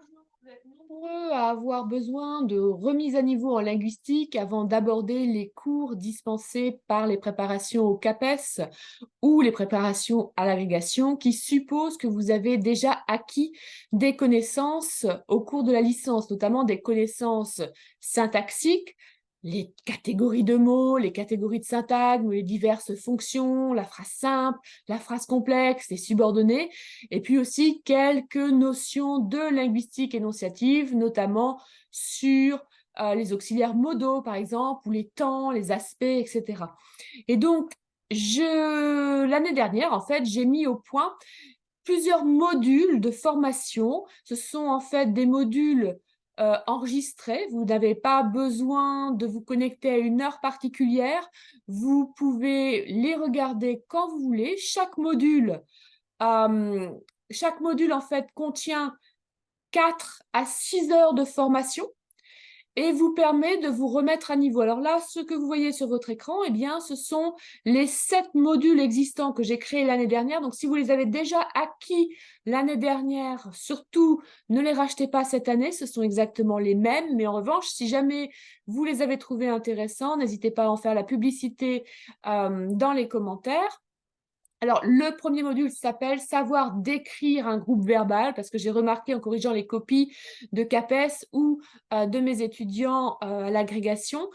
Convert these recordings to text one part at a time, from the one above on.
Bonjour, vous êtes nombreux à avoir besoin de remise à niveau en linguistique avant d'aborder les cours dispensés par les préparations au CAPES ou les préparations à l'agrégation qui supposent que vous avez déjà acquis des connaissances au cours de la licence, notamment des connaissances syntaxiques, les catégories de mots, les catégories de syntagme, les diverses fonctions, la phrase simple, la phrase complexe, les subordonnées, et puis aussi quelques notions de linguistique énonciative, notamment sur les auxiliaires modaux, par exemple, ou les temps, les aspects, etc. Et donc, l'année dernière, en fait, j'ai mis au point plusieurs modules de formation. Ce sont en fait des modules enregistrés. Vous n'avez pas besoin de vous connecter à une heure particulière. Vous pouvez les regarder quand vous voulez. Euh, chaque module, en fait, contient 4 à 6 heures de formation et vous permet de vous remettre à niveau. Alors là, ce que vous voyez sur votre écran, eh bien, ce sont les 7 modules existants que j'ai créés l'année dernière. Donc, si vous les avez déjà acquis l'année dernière, surtout, ne les rachetez pas cette année. Ce sont exactement les mêmes. Mais en revanche, si jamais vous les avez trouvés intéressants, n'hésitez pas à en faire la publicité dans les commentaires. Alors, le premier module s'appelle « Savoir décrire un groupe verbal » parce que j'ai remarqué en corrigeant les copies de CAPES ou de mes étudiants à l'agrégation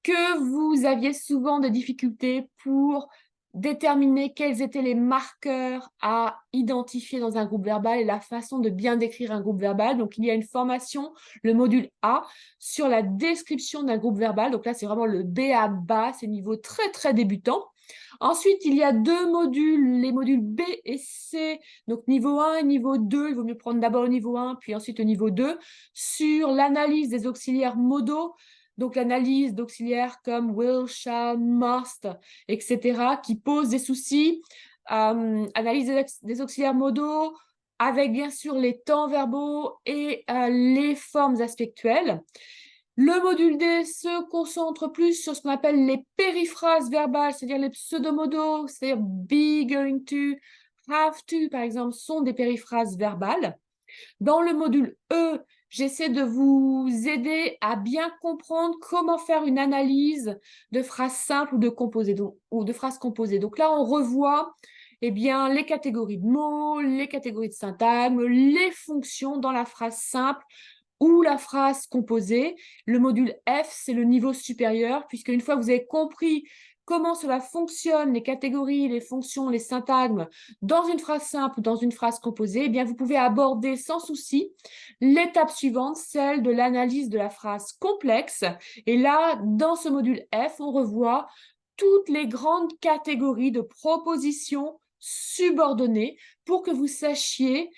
que vous aviez souvent des difficultés pour déterminer quels étaient les marqueurs à identifier dans un groupe verbal et la façon de bien décrire un groupe verbal. Donc, il y a une formation, le module A, sur la description d'un groupe verbal. Donc là, c'est vraiment le B à bas, c'est niveau très, très débutant. Ensuite, il y a 2 modules, les modules B et C, donc niveau 1 et niveau 2. Il vaut mieux prendre d'abord le niveau 1, puis ensuite le niveau 2, sur l'analyse des auxiliaires modaux, donc l'analyse d'auxiliaires comme will, shall, must, etc., qui posent des soucis. Analyse des auxiliaires modaux avec bien sûr les temps verbaux et les formes aspectuelles. Le module D se concentre plus sur ce qu'on appelle les périphrases verbales, c'est-à-dire les pseudomodaux, c'est-à-dire be, going to, have to, par exemple, sont des périphrases verbales. Dans le module E, j'essaie de vous aider à bien comprendre comment faire une analyse de phrases simples ou de phrases composées. Donc là, on revoit eh bien, les catégories de mots, les catégories de syntagme, les fonctions dans la phrase simple ou la phrase composée. Le module F, c'est le niveau supérieur, puisque une fois que vous avez compris comment cela fonctionne, les catégories, les fonctions, les syntagmes, dans une phrase simple ou dans une phrase composée, eh bien, vous pouvez aborder sans souci l'étape suivante, celle de l'analyse de la phrase complexe. Et là, dans ce module F, on revoit toutes les grandes catégories de propositions subordonnées pour que vous sachiez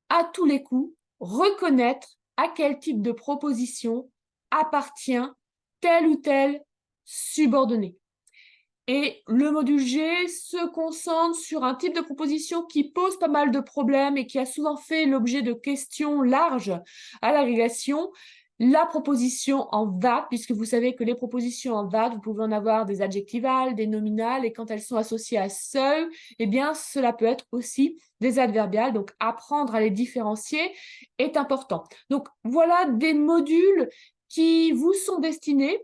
à tous les coups reconnaître à quel type de proposition appartient tel ou tel subordonné. Et le module G se concentre sur un type de proposition qui pose pas mal de problèmes et qui a souvent fait l'objet de questions larges à l'agrégation. La proposition en that, puisque vous savez que les propositions en that, vous pouvez en avoir des adjectivales, des nominales, et quand elles sont associées à seul, eh bien, cela peut être aussi des adverbiales. Donc, apprendre à les différencier est important. Donc, voilà des modules qui vous sont destinés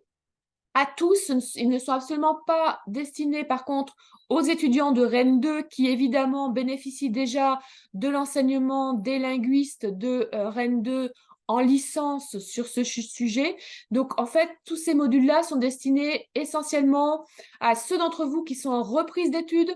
à tous. Ils ne sont absolument pas destinés, par contre, aux étudiants de Rennes 2 qui, évidemment, bénéficient déjà de l'enseignement des linguistes de Rennes 2 en licence sur ce sujet. Donc, en fait, tous ces modules-là sont destinés essentiellement à ceux d'entre vous qui sont en reprise d'études,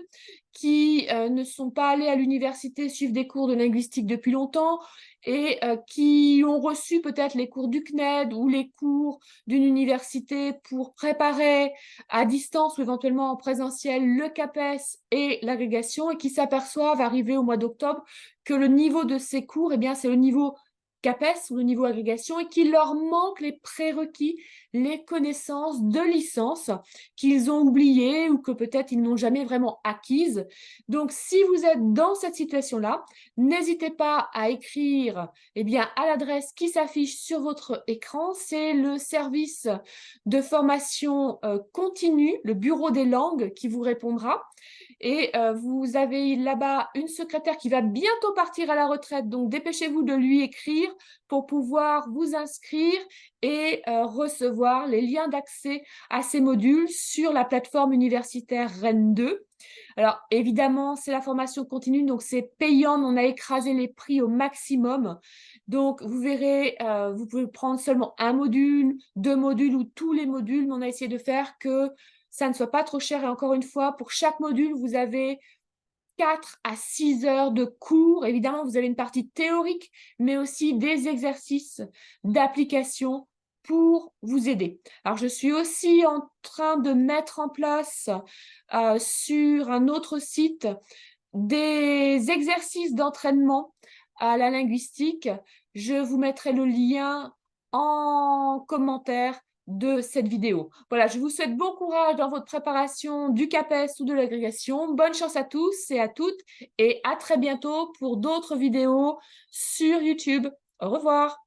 qui ne sont pas allés à l'université suivre des cours de linguistique depuis longtemps et qui ont reçu peut-être les cours du CNED ou les cours d'une université pour préparer à distance ou éventuellement en présentiel le CAPES et l'agrégation et qui s'aperçoivent, arrivé au mois d'octobre, que le niveau de ces cours, eh bien, c'est le niveau CAPES ou le niveau agrégation et qu'il leur manque les prérequis, les connaissances de licence qu'ils ont oubliées ou que peut-être ils n'ont jamais vraiment acquises. Donc, si vous êtes dans cette situation-là, n'hésitez pas à écrire eh bien, à l'adresse qui s'affiche sur votre écran. C'est le service de formation continue, le bureau des langues qui vous répondra. Et vous avez là-bas une secrétaire qui va bientôt partir à la retraite, donc dépêchez-vous de lui écrire pour pouvoir vous inscrire et recevoir les liens d'accès à ces modules sur la plateforme universitaire Rennes 2. Alors, évidemment, c'est la formation continue, donc c'est payant, mais on a écrasé les prix au maximum. Donc, vous verrez, vous pouvez prendre seulement un module, 2 modules ou tous les modules, mais on a essayé de faire que ça ne soit pas trop cher. Et encore une fois, pour chaque module, vous avez 4 à 6 heures de cours. Évidemment, vous avez une partie théorique, mais aussi des exercices d'application pour vous aider. Alors, je suis aussi en train de mettre en place sur un autre site des exercices d'entraînement à la linguistique. Je vous mettrai le lien en commentaire de cette vidéo. Voilà, je vous souhaite bon courage dans votre préparation du CAPES ou de l'agrégation. Bonne chance à tous et à toutes et à très bientôt pour d'autres vidéos sur YouTube. Au revoir.